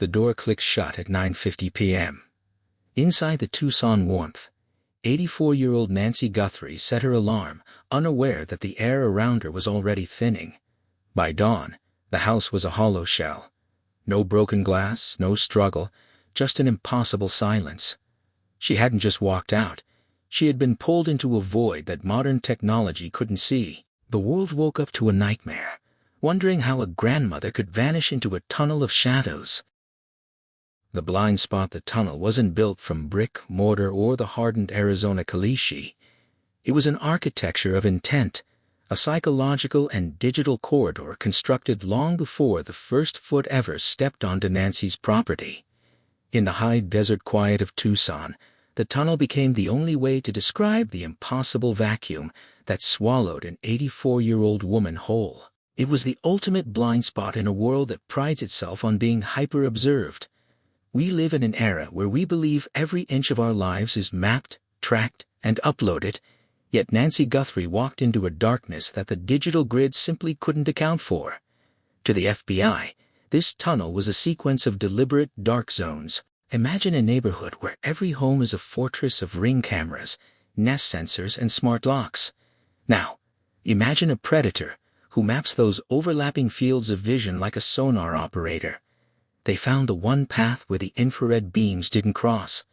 The door clicked shut at 9:50 p.m. Inside the Tucson warmth, 84-year-old Nancy Guthrie set her alarm, unaware that the air around her was already thinning. By dawn, the house was a hollow shell. No broken glass, no struggle, just an impossible silence. She hadn't just walked out. She had been pulled into a void that modern technology couldn't see. The world woke up to a nightmare, wondering how a grandmother could vanish into a tunnel of shadows. The blind spot, the tunnel, wasn't built from brick, mortar, or the hardened Arizona caliche. It was an architecture of intent, a psychological and digital corridor constructed long before the first foot ever stepped onto Nancy's property. In the high desert quiet of Tucson, the tunnel became the only way to describe the impossible vacuum that swallowed an 84-year-old woman whole. It was the ultimate blind spot in a world that prides itself on being hyper-observed. We live in an era where we believe every inch of our lives is mapped, tracked, and uploaded, yet Nancy Guthrie walked into a darkness that the digital grid simply couldn't account for. To the FBI, this tunnel was a sequence of deliberate dark zones. Imagine a neighborhood where every home is a fortress of ring cameras, Nest sensors, and smart locks. Now, imagine a predator who maps those overlapping fields of vision like a sonar operator. They found the one path where the infrared beams didn't cross,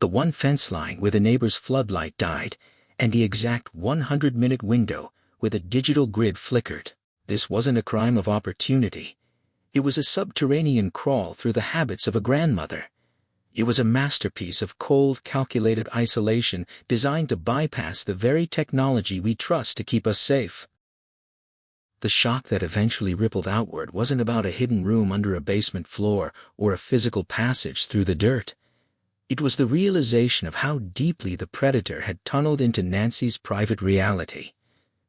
the one fence line where the neighbor's floodlight died, and the exact 100-minute window where the digital grid flickered. This wasn't a crime of opportunity. It was a subterranean crawl through the habits of a grandmother. It was a masterpiece of cold, calculated isolation designed to bypass the very technology we trust to keep us safe. The shock that eventually rippled outward wasn't about a hidden room under a basement floor or a physical passage through the dirt. It was the realization of how deeply the predator had tunneled into Nancy's private reality.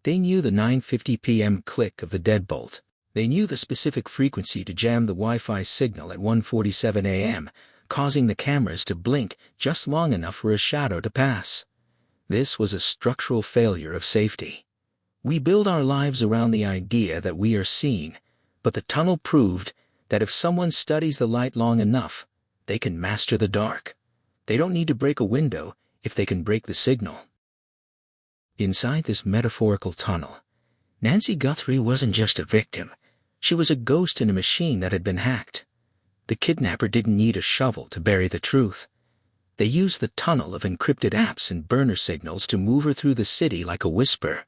They knew the 9:50 p.m. click of the deadbolt. They knew the specific frequency to jam the Wi-Fi signal at 1:47 a.m., causing the cameras to blink just long enough for a shadow to pass. This was a structural failure of safety. We build our lives around the idea that we are seen, but the tunnel proved that if someone studies the light long enough, they can master the dark. They don't need to break a window if they can break the signal. Inside this metaphorical tunnel, Nancy Guthrie wasn't just a victim. She was a ghost in a machine that had been hacked. The kidnapper didn't need a shovel to bury the truth. They used the tunnel of encrypted apps and burner signals to move her through the city like a whisper.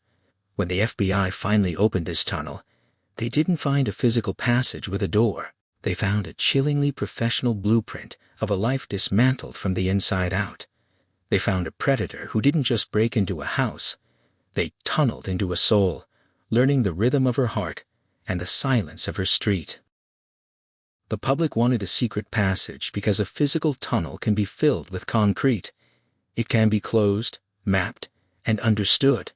When the FBI finally opened this tunnel, they didn't find a physical passage with a door. They found a chillingly professional blueprint of a life dismantled from the inside out. They found a predator who didn't just break into a house. They tunneled into a soul, learning the rhythm of her heart and the silence of her street. The public wanted a secret passage because a physical tunnel can be filled with concrete. It can be closed, mapped, and understood.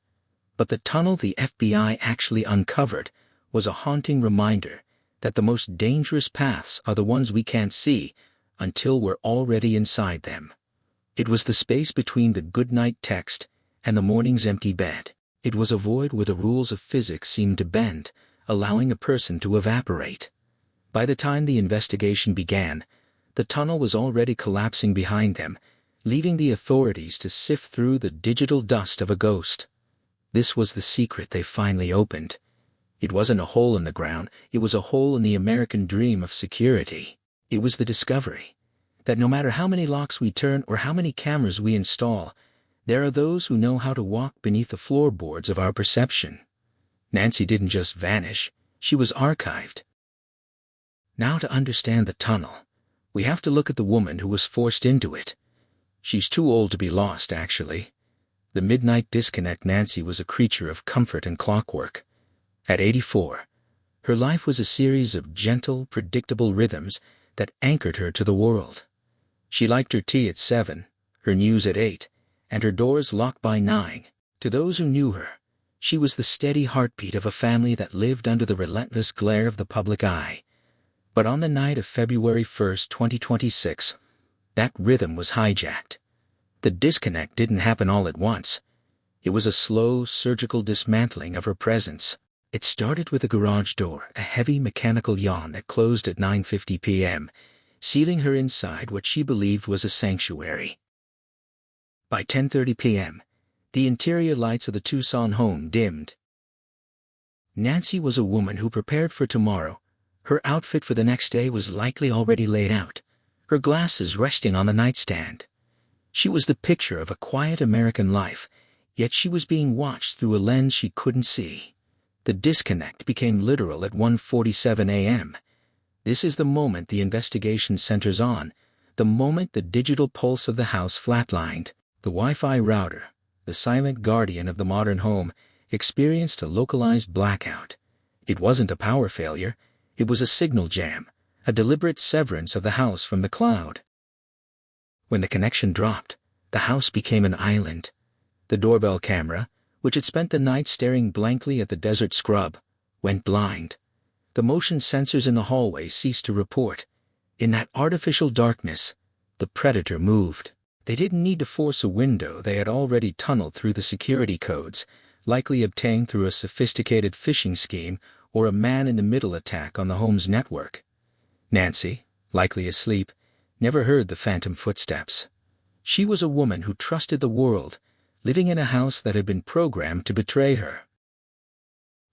But the tunnel the FBI actually uncovered was a haunting reminder that the most dangerous paths are the ones we can't see until we're already inside them. It was the space between the goodnight text and the morning's empty bed. It was a void where the rules of physics seemed to bend, allowing a person to evaporate. By the time the investigation began, the tunnel was already collapsing behind them, leaving the authorities to sift through the digital dust of a ghost. This was the secret they finally opened. It wasn't a hole in the ground, it was a hole in the American dream of security. It was the discovery that no matter how many locks we turn or how many cameras we install, there are those who know how to walk beneath the floorboards of our perception. Nancy didn't just vanish, she was archived. Now, to understand the tunnel, we have to look at the woman who was forced into it. She's too old to be lost, actually. The midnight disconnect Nancy was a creature of comfort and clockwork. At 84, her life was a series of gentle, predictable rhythms that anchored her to the world. She liked her tea at 7, her news at 8, and her doors locked by 9. To those who knew her, she was the steady heartbeat of a family that lived under the relentless glare of the public eye. But on the night of February 1st, 2026, that rhythm was hijacked. The disconnect didn't happen all at once. It was a slow, surgical dismantling of her presence. It started with a garage door, a heavy mechanical yawn that closed at 9:50 p.m., sealing her inside what she believed was a sanctuary. By 10:30 p.m., the interior lights of the Tucson home dimmed. Nancy was a woman who prepared for tomorrow. Her outfit for the next day was likely already laid out, her glasses resting on the nightstand. She was the picture of a quiet American life, yet she was being watched through a lens she couldn't see. The disconnect became literal at 1:47 a.m. This is the moment the investigation centers on, the moment the digital pulse of the house flatlined. The Wi-Fi router, the silent guardian of the modern home, experienced a localized blackout. It wasn't a power failure, it was a signal jam, a deliberate severance of the house from the cloud. When the connection dropped, the house became an island. The doorbell camera, which had spent the night staring blankly at the desert scrub, went blind. The motion sensors in the hallway ceased to report. In that artificial darkness, the predator moved. They didn't need to force a window, they had already tunneled through the security codes, likely obtained through a sophisticated phishing scheme or a man-in-the-middle attack on the home's network. Nancy, likely asleep, never heard the phantom footsteps. She was a woman who trusted the world, living in a house that had been programmed to betray her.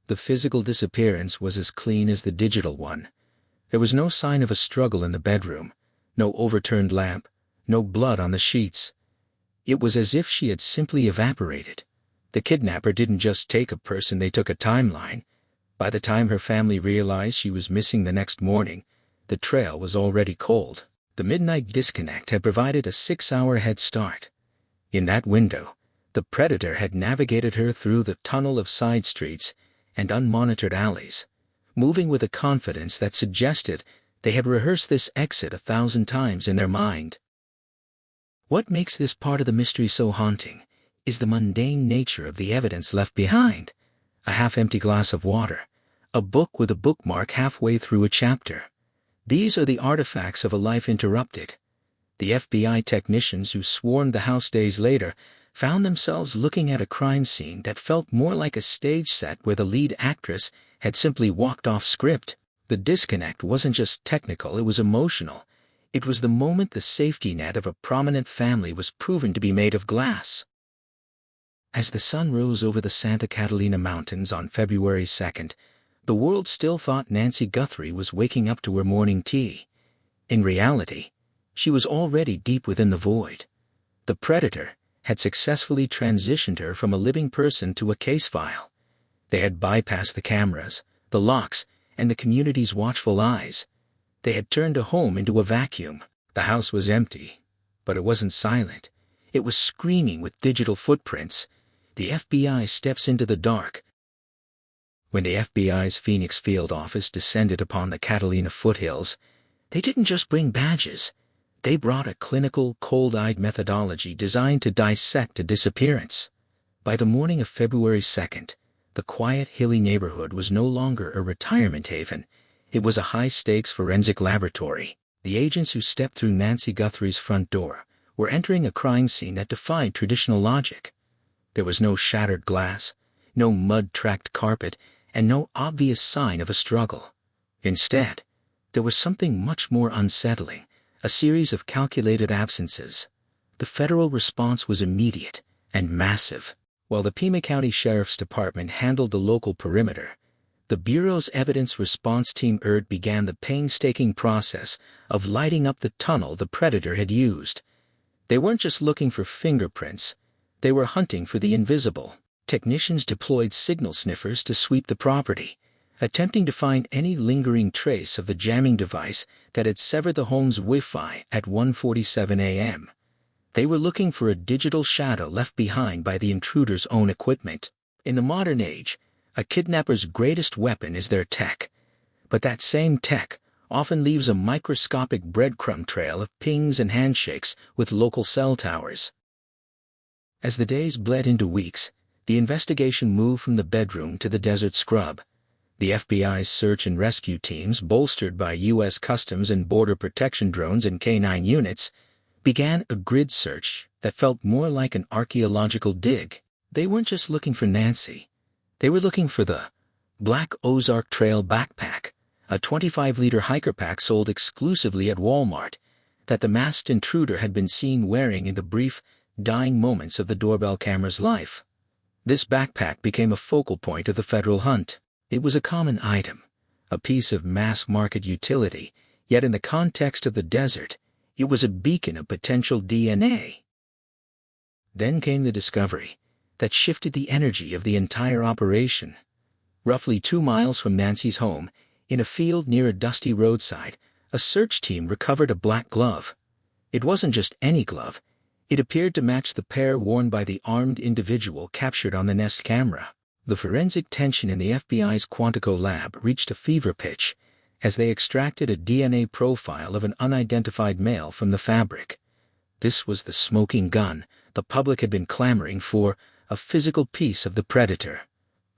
The physical disappearance was as clean as the digital one. There was no sign of a struggle in the bedroom, no overturned lamp, no blood on the sheets. It was as if she had simply evaporated. The kidnapper didn't just take a person, they took a timeline. By the time her family realized she was missing the next morning, the trail was already cold. The midnight disconnect had provided a 6-hour head start. In that window, the predator had navigated her through the tunnel of side streets and unmonitored alleys, moving with a confidence that suggested they had rehearsed this exit 1,000 times in their mind. What makes this part of the mystery so haunting is the mundane nature of the evidence left behind. A half-empty glass of water, a book with a bookmark halfway through a chapter. These are the artifacts of a life interrupted. The FBI technicians who swarmed the house days later found themselves looking at a crime scene that felt more like a stage set where the lead actress had simply walked off script. The disconnect wasn't just technical, it was emotional. It was the moment the safety net of a prominent family was proven to be made of glass. As the sun rose over the Santa Catalina Mountains on February 2nd, the world still thought Nancy Guthrie was waking up to her morning tea. In reality, she was already deep within the void. The predator had successfully transitioned her from a living person to a case file. They had bypassed the cameras, the locks, and the community's watchful eyes. They had turned a home into a vacuum. The house was empty, but it wasn't silent. It was screaming with digital footprints. The FBI steps into the dark. When the FBI's Phoenix field office descended upon the Catalina foothills, they didn't just bring badges. They brought a clinical, cold-eyed methodology designed to dissect a disappearance. By the morning of February 2nd, the quiet, hilly neighborhood was no longer a retirement haven. It was a high-stakes forensic laboratory. The agents who stepped through Nancy Guthrie's front door were entering a crime scene that defied traditional logic. There was no shattered glass, no mud-tracked carpet, and no obvious sign of a struggle. Instead, there was something much more unsettling, a series of calculated absences. The federal response was immediate and massive. While the Pima County Sheriff's Department handled the local perimeter, the Bureau's Evidence Response Team began the painstaking process of lighting up the tunnel the predator had used. They weren't just looking for fingerprints, they were hunting for the invisible. Technicians deployed signal sniffers to sweep the property, attempting to find any lingering trace of the jamming device that had severed the home's Wi-Fi at 1:47 a.m. They were looking for a digital shadow left behind by the intruder's own equipment. In the modern age, a kidnapper's greatest weapon is their tech. But that same tech often leaves a microscopic breadcrumb trail of pings and handshakes with local cell towers. As the days bled into weeks, the investigation moved from the bedroom to the desert scrub. The FBI's search and rescue teams, bolstered by U.S. Customs and Border Protection drones and K-9 units, began a grid search that felt more like an archaeological dig. They weren't just looking for Nancy. They were looking for the Black Ozark Trail backpack, a 25-liter hiker pack sold exclusively at Walmart, that the masked intruder had been seen wearing in the brief, dying moments of the doorbell camera's life. This backpack became a focal point of the federal hunt. It was a common item, a piece of mass-market utility, yet in the context of the desert, it was a beacon of potential DNA. Then came the discovery that shifted the energy of the entire operation. Roughly 2 miles from Nancy's home, in a field near a dusty roadside, a search team recovered a black glove. It wasn't just any glove. It appeared to match the pair worn by the armed individual captured on the Nest camera. The forensic tension in the FBI's Quantico lab reached a fever pitch as they extracted a DNA profile of an unidentified male from the fabric. This was the smoking gun the public had been clamoring for, a physical piece of the predator.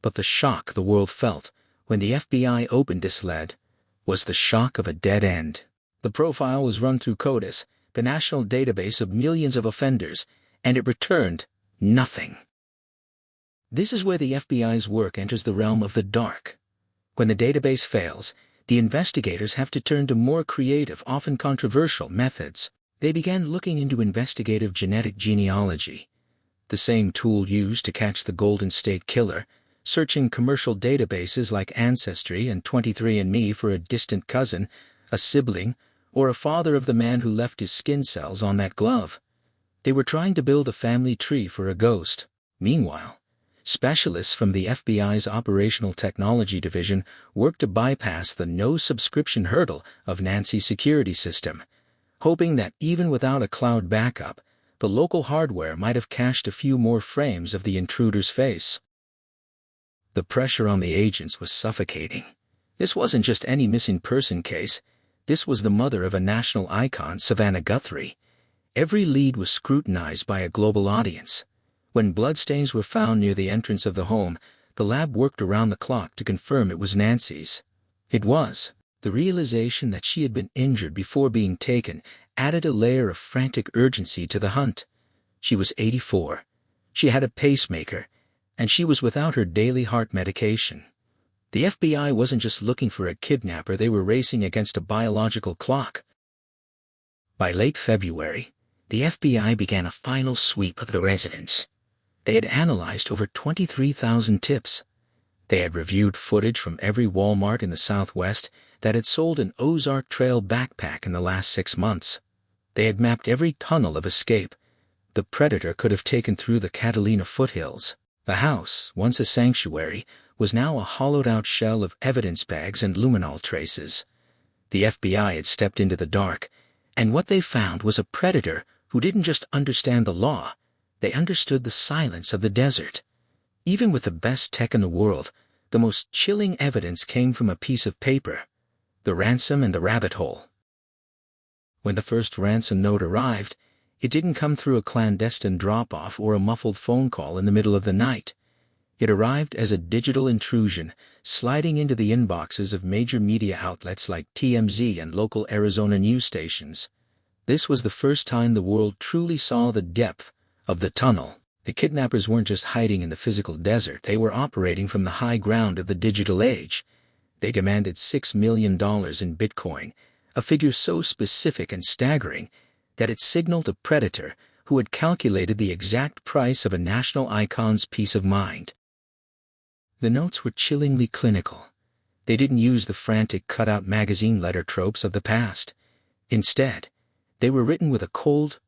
But the shock the world felt when the FBI opened this lead was the shock of a dead end. The profile was run through CODIS, the national database of millions of offenders, and it returned nothing. This is where the FBI's work enters the realm of the dark. When the database fails, the investigators have to turn to more creative, often controversial methods. They began looking into investigative genetic genealogy, the same tool used to catch the Golden State Killer, searching commercial databases like Ancestry and 23andMe for a distant cousin, a sibling, or a father of the man who left his skin cells on that glove. They were trying to build a family tree for a ghost. Meanwhile, specialists from the FBI's Operational Technology Division worked to bypass the no-subscription hurdle of Nancy's security system, hoping that even without a cloud backup, the local hardware might have cached a few more frames of the intruder's face. The pressure on the agents was suffocating. This wasn't just any missing person case. This was the mother of a national icon, Nancy Guthrie. Every lead was scrutinized by a global audience. When bloodstains were found near the entrance of the home, the lab worked around the clock to confirm it was Nancy's. It was. The realization that she had been injured before being taken added a layer of frantic urgency to the hunt. She was 84. She had a pacemaker, and she was without her daily heart medication. The FBI wasn't just looking for a kidnapper, they were racing against a biological clock. By late February, the FBI began a final sweep of the residence. They had analyzed over 23,000 tips. They had reviewed footage from every Walmart in the Southwest that had sold an Ozark Trail backpack in the last 6 months. They had mapped every tunnel of escape the predator could have taken through the Catalina foothills. The house, once a sanctuary, was now a hollowed-out shell of evidence bags and luminol traces. The FBI had stepped into the dark, and what they found was a predator who didn't just understand the law, they understood the silence of the desert. Even with the best tech in the world, the most chilling evidence came from a piece of paper: the ransom and the rabbit hole. When the first ransom note arrived, it didn't come through a clandestine drop-off or a muffled phone call in the middle of the night. It arrived as a digital intrusion, sliding into the inboxes of major media outlets like TMZ and local Arizona news stations. This was the first time the world truly saw the depth of the tunnel. The kidnappers weren't just hiding in the physical desert, they were operating from the high ground of the digital age. They demanded $6 million in Bitcoin, a figure so specific and staggering that it signaled a predator who had calculated the exact price of a national icon's peace of mind. The notes were chillingly clinical. They didn't use the frantic cut-out magazine letter tropes of the past. Instead, they were written with a cold,